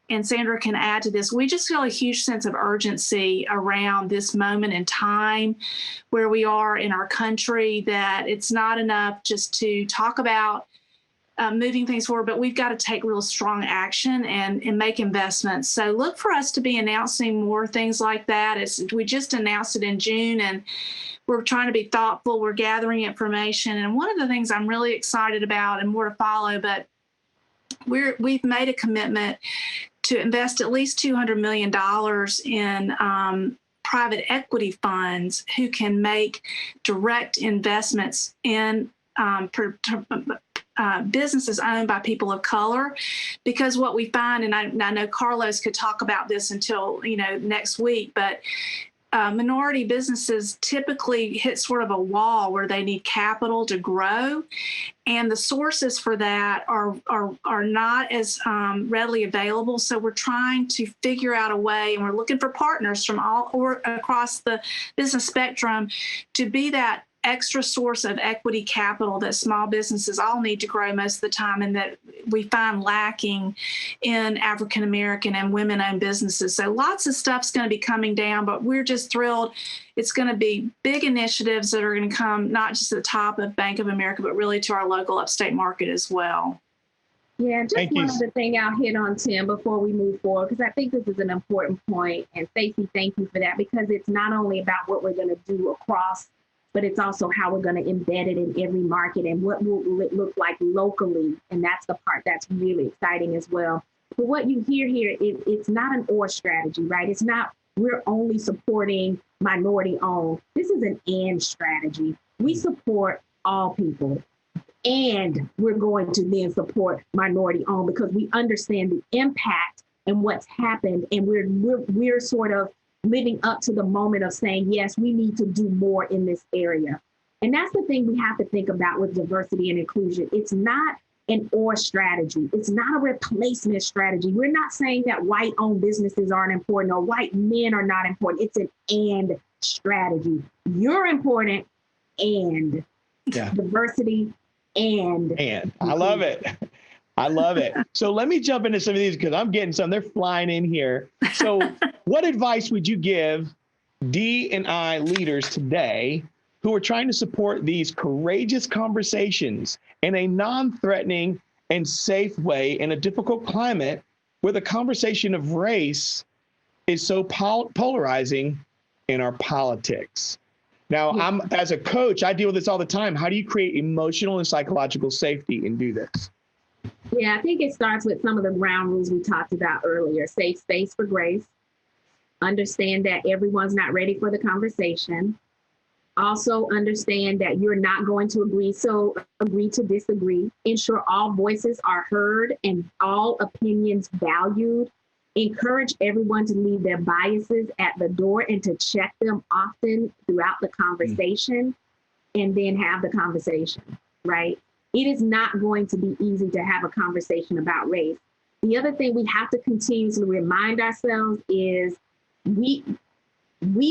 and Sandra can add to this, we just feel a huge sense of urgency around this moment in time where we are in our country, that it's not enough just to talk about moving things forward, but we've got to take real strong action and make investments. So look for us to be announcing more things like that. We just announced it in June, and we're trying to be thoughtful. We're gathering information. And one of the things I'm really excited about, and more to follow, but we've made a commitment to invest at least $200 million in private equity funds who can make direct investments in businesses owned by people of color. Because what we find, and I know Carlos could talk about this until next week, but minority businesses typically hit sort of a wall where they need capital to grow, and the sources for that are not as readily available. So we're trying to figure out a way, and we're looking for partners from all or across the business spectrum to be that extra source of equity capital that small businesses all need to grow most of the time, and that we find lacking in African American and women-owned businesses. So lots of stuff's going to be coming down, but we're just thrilled. It's going to be big initiatives that are going to come not just at the top of Bank of America, but really to our local upstate market as well. Yeah, just one other thing I'll hit on, Tim, before we move forward, because I think this is an important point. And Stacy, thank you for that, because it's not only about what we're going to do across, but it's also how we're going to embed it in every market and what will it look like locally. And that's the part that's really exciting as well. But what you hear here, it's not an or strategy, right? It's not we're only supporting minority owned. This is an and strategy. We support all people, and we're going to then support minority owned because we understand the impact and what's happened. And we're sort of living up to the moment of saying, yes, we need to do more in this area. And that's the thing we have to think about with diversity and inclusion. It's not an or strategy. It's not a replacement strategy. We're not saying that white-owned businesses aren't important or white men are not important. It's an and strategy. You're important and diversity and. I love it. I love it. So let me jump into some of these because I'm getting some. They're flying in here. So what advice would you give D&I leaders today who are trying to support these courageous conversations in a non-threatening and safe way in a difficult climate where the conversation of race is so polarizing in our politics? Now, as a coach, I deal with this all the time. How do you create emotional and psychological safety and do this? Yeah, I think it starts with some of the ground rules we talked about earlier. Safe space for grace. Understand that everyone's not ready for the conversation. Also understand that you're not going to agree, so agree to disagree. Ensure all voices are heard and all opinions valued. Encourage everyone to leave their biases at the door and to check them often throughout the conversation and then have the conversation, right? It is not going to be easy to have a conversation about race. The other thing we have to continuously remind ourselves is we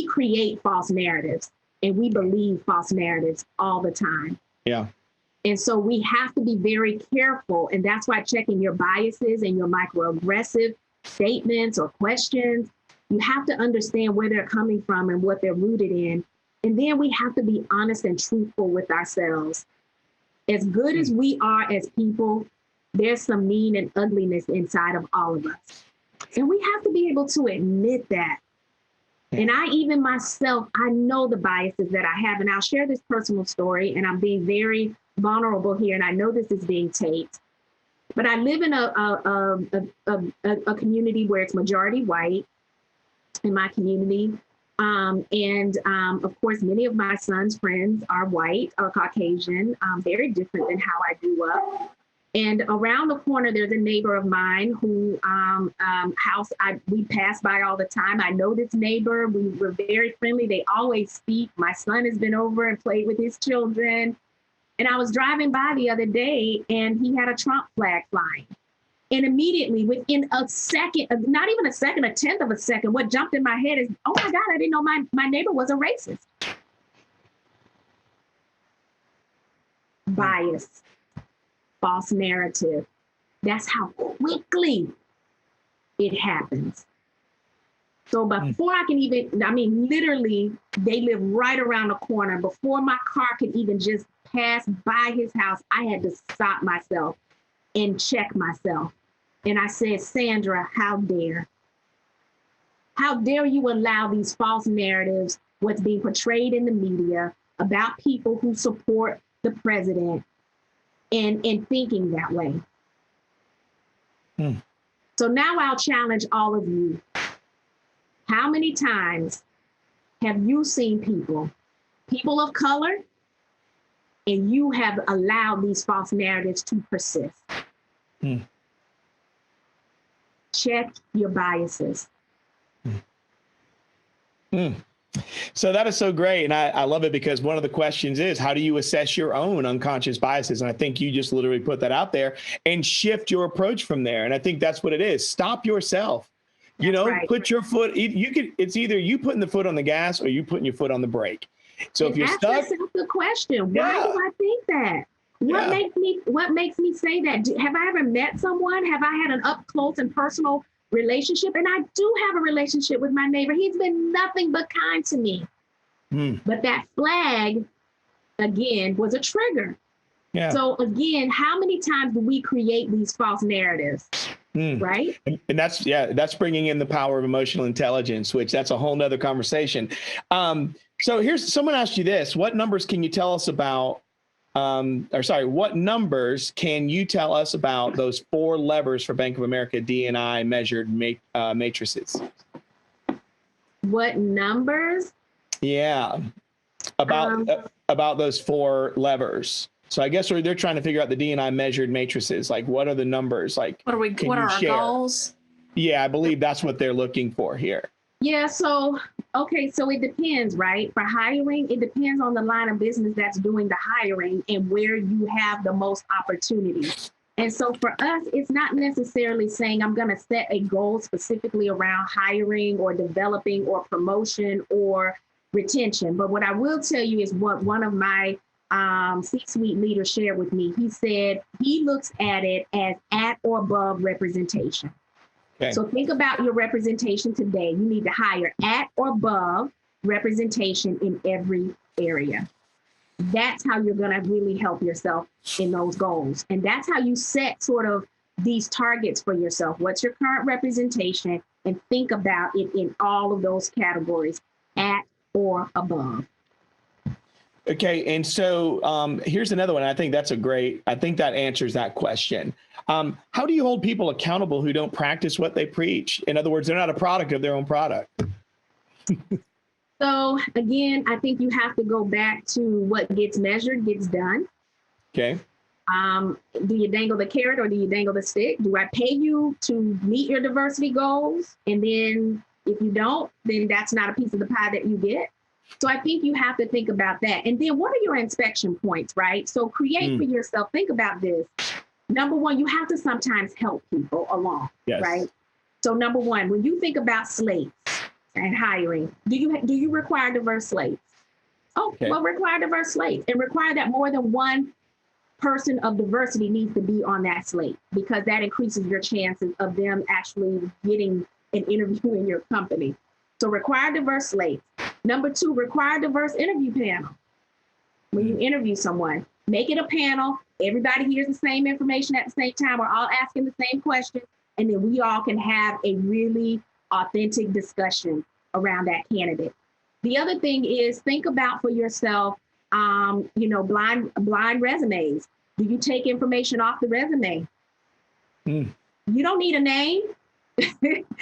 create false narratives and we believe false narratives all the time. Yeah. And so we have to be very careful. And that's why checking your biases and your microaggressive statements or questions, you have to understand where they're coming from and what they're rooted in. And then we have to be honest and truthful with ourselves. As good as we are as people, there's some mean and ugliness inside of all of us. And we have to be able to admit that. And I, even myself, I know the biases that I have. And I'll share this personal story, and I'm being very vulnerable here. And I know this is being taped. But I live in a community where it's majority white in my community. Of course, many of my son's friends are white or Caucasian, very different than how I grew up. And around the corner, there's a neighbor of mine who we pass by all the time. I know this neighbor. We were very friendly. They always speak. My son has been over and played with his children. And I was driving by the other day and he had a Trump flag flying. And immediately, within a second, not even a second, a tenth of a second, what jumped in my head is, oh my God, I didn't know my neighbor was a racist. Bias, false narrative. That's how quickly it happens. So before I can even, literally, they live right around the corner. Before my car could even just pass by his house, I had to stop myself and check myself. And I said, Sandra, how dare? How dare you allow these false narratives, what's being portrayed in the media about people who support the president and thinking that way? So now I'll challenge all of you. How many times have you seen people of color, and you have allowed these false narratives to persist? Check your biases. So that is so great. And I love it because one of the questions is, how do you assess your own unconscious biases? And I think you just literally put that out there and shift your approach from there. And I think that's what it is. Stop yourself. You know, right. Put your foot, it's either you putting the foot on the gas or you putting your foot on the brake. So and if you're ask stuck. yourself the question, why do I think that? What makes me say that? Have I ever met someone? Have I had an up close and personal relationship? And I do have a relationship with my neighbor. He's been nothing but kind to me. But that flag, again, was a trigger. Yeah. So again, how many times do we create these false narratives? Right. And that's bringing in the power of emotional intelligence, which that's a whole nother conversation. So here's, someone asked you this: what numbers can you tell us about, what numbers can you tell us about those 4 levers for Bank of America DEI measured matrices? What numbers? Yeah. About those 4 levers. So I guess they're trying to figure out the DEI measured matrices. Like, what are the numbers? Like, what are our goals? Yeah, I believe that's what they're looking for here. Yeah. So it depends, right? For hiring, it depends on the line of business that's doing the hiring and where you have the most opportunity. And so for us, it's not necessarily saying I'm going to set a goal specifically around hiring or developing or promotion or retention. But what I will tell you is what one of my C-suite leaders shared with me. He said he looks at it as at or above representation. Okay. So think about your representation today. You need to hire at or above representation in every area. That's how you're going to really help yourself in those goals. And that's how you set sort of these targets for yourself. What's your current representation? And think about it in all of those categories, at or above. Okay. And so here's another one. I think that answers that question. How do you hold people accountable who don't practice what they preach? In other words, they're not a product of their own product. So again, I think you have to go back to what gets measured, gets done. Okay. Do you dangle the carrot or do you dangle the stick? Do I pay you to meet your diversity goals? And then if you don't, then that's not a piece of the pie that you get. So I think you have to think about that. And then what are your inspection points, right? So create for yourself, think about this. Number one, you have to sometimes help people along, right? So number one, when you think about slates and hiring, do you require diverse slates? Well, require diverse slates and require that more than one person of diversity needs to be on that slate, because that increases your chances of them actually getting an interview in your company. So require diverse slates. Number two, require diverse interview panel. When you interview someone, make it a panel. Everybody hears the same information at the same time. We're all asking the same question. And then we all can have a really authentic discussion around that candidate. The other thing is think about for yourself, blind resumes. Do you take information off the resume? You don't need a name.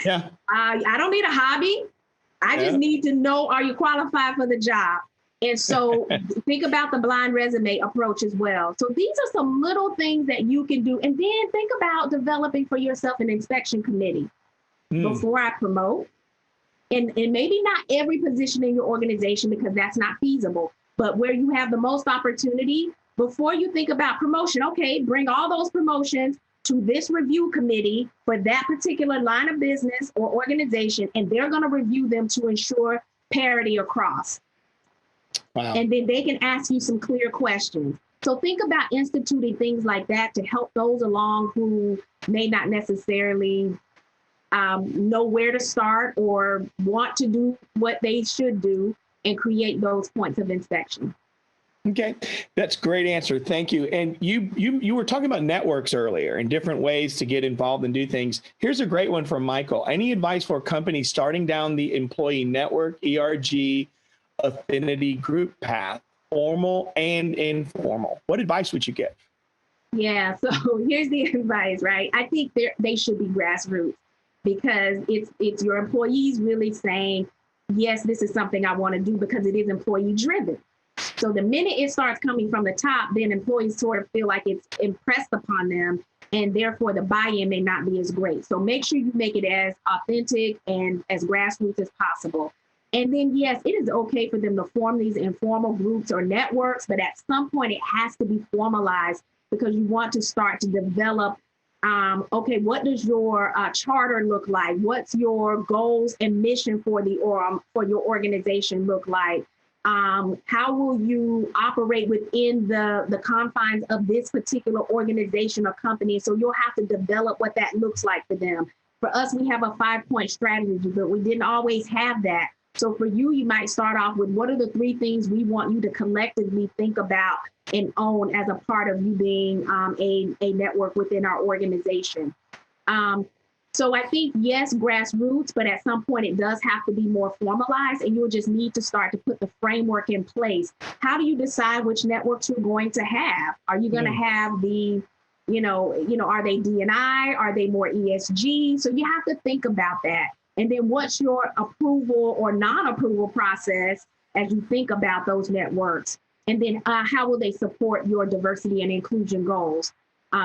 Yeah. I don't need a hobby. I just need to know, are you qualified for the job? And so think about the blind resume approach as well. So these are some little things that you can do. And then think about developing for yourself an inspection committee before I promote. And maybe not every position in your organization, because that's not feasible, but where you have the most opportunity, before you think about promotion, okay, bring all those promotions to this review committee for that particular line of business or organization, and they're going to review them to ensure parity across. Wow. And then they can ask you some clear questions. So think about instituting things like that to help those along who may not necessarily know where to start or want to do what they should do and create those points of inspection. Okay, that's a great answer. Thank you. And you were talking about networks earlier and different ways to get involved and do things. Here's a great one from Michael. Any advice for companies starting down the employee network, ERG, affinity group path, formal and informal? What advice would you give? Yeah, so here's the advice, right? I think they should be grassroots, because it's your employees really saying, yes, this is something I want to do, because it is employee driven. So the minute it starts coming from the top, then employees sort of feel like it's impressed upon them, and therefore the buy-in may not be as great. So make sure you make it as authentic and as grassroots as possible. And then, yes, it is okay for them to form these informal groups or networks, but at some point it has to be formalized because you want to start to develop, okay, what does your charter look like? What's your goals and mission for your organization look like? How will you operate within the confines of this particular organization or company? So you'll have to develop what that looks like for them. For us, we have a 5-point strategy, but we didn't always have that. So for you, you might start off with what are the 3 things we want you to collectively think about and own as a part of you being a network within our organization. So I think, yes, grassroots, but at some point it does have to be more formalized, and you'll just need to start to put the framework in place. How do you decide which networks you're going to have? Are you going to have the, are they D&I? Are they more ESG? So you have to think about that. And then what's your approval or non-approval process as you think about those networks? And then how will they support your diversity and inclusion goals?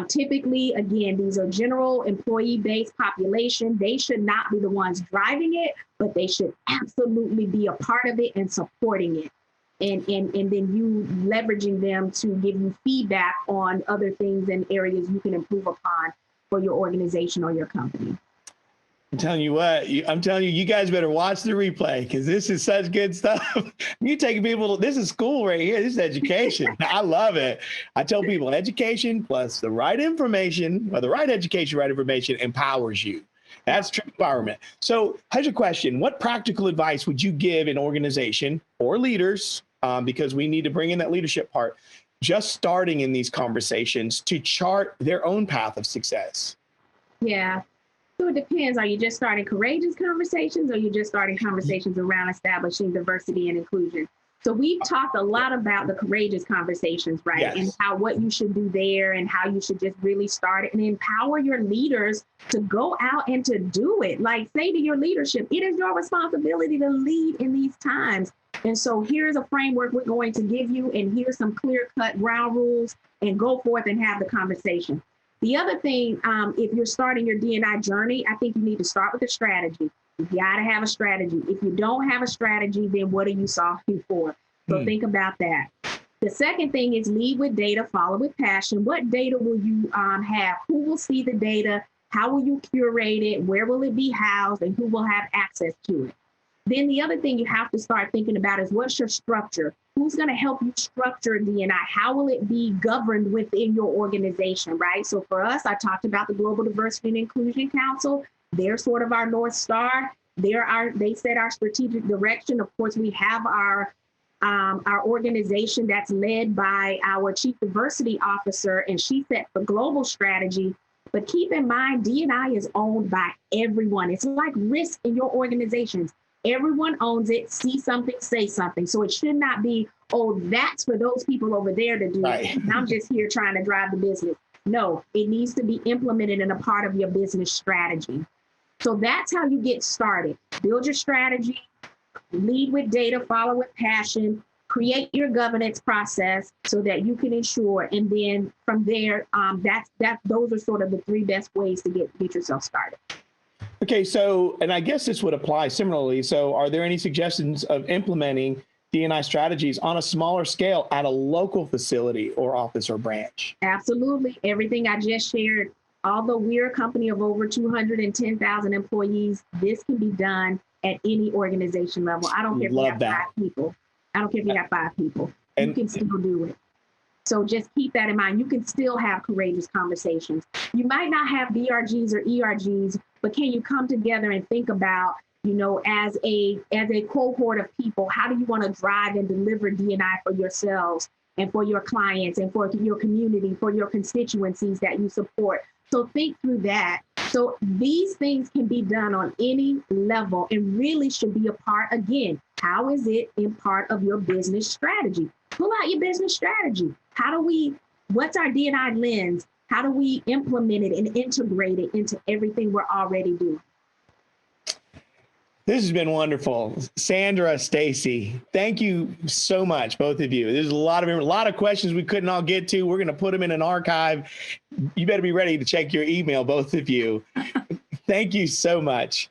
Typically, again, these are general employee-based population. They should not be the ones driving it, but they should absolutely be a part of it and supporting it. And then you leveraging them to give you feedback on other things and areas you can improve upon for your organization or your company. I'm telling you what, you guys better watch the replay because this is such good stuff. You taking people, this is school right here. This is education. I love it. I tell people education plus the right information, or the right education, right information empowers you. That's true empowerment. So here's a question. What practical advice would you give an organization or leaders, because we need to bring in that leadership part, just starting in these conversations to chart their own path of success? Yeah. So it depends. Are you just starting courageous conversations, or are you just starting conversations around establishing diversity and inclusion? So we've talked a lot about the courageous conversations, right? Yes. And how what you should do there and how you should just really start it and empower your leaders to go out and to do it. Like, say to your leadership, it is your responsibility to lead in these times. And so here's a framework we're going to give you, and here's some clear-cut ground rules, and go forth and have the conversation. The other thing, if you're starting your D&I journey, I think you need to start with a strategy. You got to have a strategy. If you don't have a strategy, then what are you solving for? So think about that. The second thing is lead with data, follow with passion. What data will you have? Who will see the data? How will you curate it? Where will it be housed? And who will have access to it? Then the other thing you have to start thinking about is what's your structure? Who's going to help you structure D&I? How will it be governed within your organization, right? So for us, I talked about the Global Diversity and Inclusion Council. They're sort of our North Star. They set our strategic direction. Of course, we have our organization that's led by our Chief Diversity Officer, and she sets the global strategy. But keep in mind, D&I is owned by everyone. It's like risk in your organizations. Everyone owns it. See something, say something. So it should not be, oh, that's for those people over there to do. Right. And I'm just here trying to drive the business. No, it needs to be implemented in a part of your business strategy. So that's how you get started. Build your strategy, lead with data, follow with passion, create your governance process so that you can ensure. And then from there, those are sort of the 3 best ways to get yourself started. Okay, so, and I guess this would apply similarly. So are there any suggestions of implementing D&I strategies on a smaller scale at a local facility or office or branch? Absolutely. Everything I just shared, although we're a company of over 210,000 employees, this can be done at any organization level. I don't care if you have 5 people. I don't care if you have 5 people. You can still do it. So just keep that in mind. You can still have courageous conversations. You might not have DRGs or ERGs, but can you come together and think about, as a cohort of people, how do you want to drive and deliver D&I for yourselves and for your clients and for your community, for your constituencies that you support? So think through that. So these things can be done on any level and really should be a part, again, how is it in part of your business strategy? Pull out your business strategy. What's our D&I lens? How do we implement it and integrate it into everything we're already doing? This has been wonderful. Sandra, Stacy, thank you so much, both of you. There's a lot of questions we couldn't all get to. We're going to put them in an archive. You better be ready to check your email, both of you. Thank you so much.